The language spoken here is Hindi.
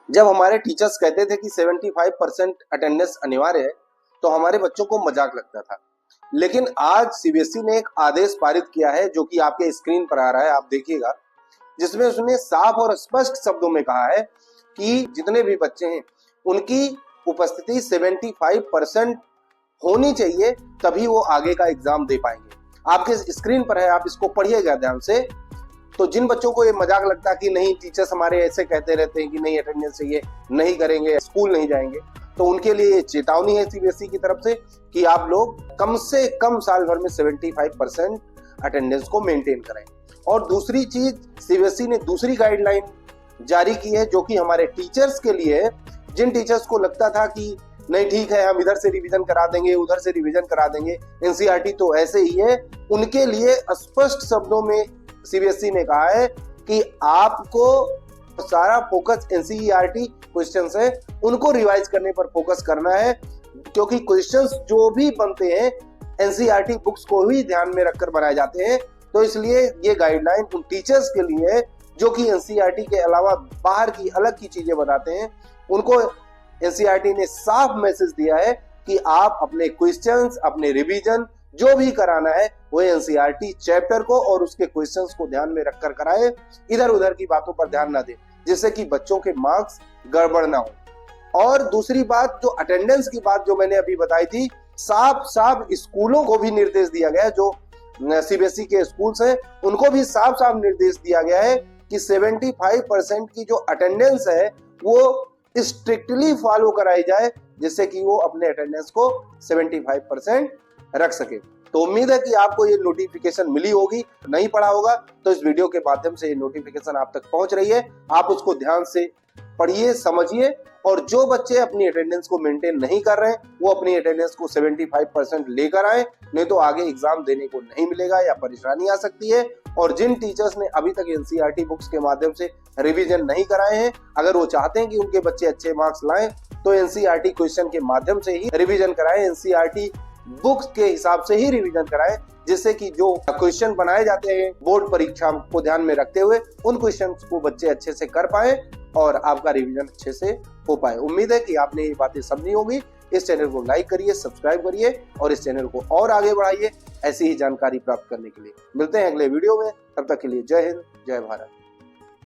जब हमारे टीचर्स कहते थे कि 75% अटेंडेंस अनिवार्य है तो हमारे बच्चों को मजाक लगता था। लेकिन आज सीबीएसई ने एक आदेश पारित किया है जो कि आपके स्क्रीन पर आ रहा है, आप देखिएगा, जिसमें उसने साफ और स्पष्ट शब्दों में कहा है कि जितने भी बच्चे हैं उनकी उपस्थिति 75% होनी चाहिए, तभी वो आगे का एग्जाम दे पाएंगे। आपके स्क्रीन पर है, आप इसको पढ़िएगा ध्यान से। तो जिन बच्चों को ये मजाक लगता है कि नहीं टीचर्स हमारे ऐसे कहते रहते हैं कि नहीं अटेंडेंस चाहिए, नहीं करेंगे, स्कूल नहीं जाएंगे, तो उनके लिए ये चेतावनी है सीबीएसई की तरफ से कि आप लोग कम से कम साल भर में 75% अटेंडेंस को मेंटेन करें। और दूसरी चीज, सीबीएसई ने दूसरी गाइडलाइन जारी की है जो कि हमारे टीचर्स के लिए है। जिन टीचर्स को लगता था कि नहीं ठीक है हम इधर से रिवीजन करा देंगे, उधर से रिवीजन करा देंगे, एनसीईआरटी तो ऐसे ही है, उनके लिए स्पष्ट शब्दों में सीबीएसई ने कहा है कि आपको सारा फोकस एनसीईआरटी क्वेश्चंस है उनको रिवाइज करने पर फोकस करना है, क्योंकि क्वेश्चंस जो भी बनते हैं एनसीईआरटी बुक्स को ही ध्यान में रखकर बनाए जाते हैं। तो इसलिए ये गाइडलाइन उन टीचर्स के लिए है जो कि एनसीईआरटी के अलावा बाहर की अलग की चीजें बताते हैं। उनको एनसीईआरटी ने साफ मैसेज दिया है कि आप अपने क्वेश्चंस, अपने रिवीजन जो भी कराना है वो एनसीईआरटी चैप्टर को और उसके क्वेश्चंस को ध्यान में रखकर कराए, इधर उधर की बातों पर ध्यान ना दें, जिससे कि बच्चों के मार्क्स गड़बड़ ना हो। और दूसरी बात, जो अटेंडेंस की बात जो मैंने अभी बताई थी, साफ साफ स्कूलों को भी निर्देश दिया गया है, जो सीबीएसई के स्कूल्स हैं उनको भी साफ साफ निर्देश दिया गया है कि 75% की जो अटेंडेंस है वो स्ट्रिक्टली फॉलो कराई जाए, जिससे कि वो अपने अटेंडेंस को 75% रख सके। तो उम्मीद है कि आपको ये नोटिफिकेशन मिली होगी, नहीं पढ़ा होगा तो इस वीडियो के माध्यम से ये नोटिफिकेशन आप तक पहुंच रही है, आप उसको ध्यान से पढ़िए, समझिए। और जो बच्चे अपनी अटेंडेंस को मेंटेन नहीं कर रहे हैं वो अपनी अटेंडेंस को 75% लेकर आए, नहीं तो आगे एग्जाम देने को नहीं मिलेगा या परेशानी आ सकती है। और जिन टीचर्स ने अभी तक एनसीईआरटी बुक्स के माध्यम से रिवीजन नहीं कराए हैं, अगर वो चाहते हैं कि उनके बच्चे अच्छे मार्क्स लाएं तो एनसीईआरटी क्वेश्चन के माध्यम से ही रिवीजन कराएं, एनसीईआरटी बुक्स के हिसाब से ही रिवीजन कराएं, जिससे कि जो क्वेश्चन बनाए जाते हैं बोर्ड परीक्षा को ध्यान में रखते हुए उन क्वेश्चंस को बच्चे अच्छे से कर पाए और आपका रिवीजन अच्छे से हो पाए। उम्मीद है कि आपने ये बातें समझी होगी। इस चैनल को लाइक करिए, सब्सक्राइब करिए और इस चैनल को और आगे बढ़ाइए ऐसी ही जानकारी प्राप्त करने के लिए। मिलते हैं अगले वीडियो में, तब तक के लिए जय हिंद, जय भारत।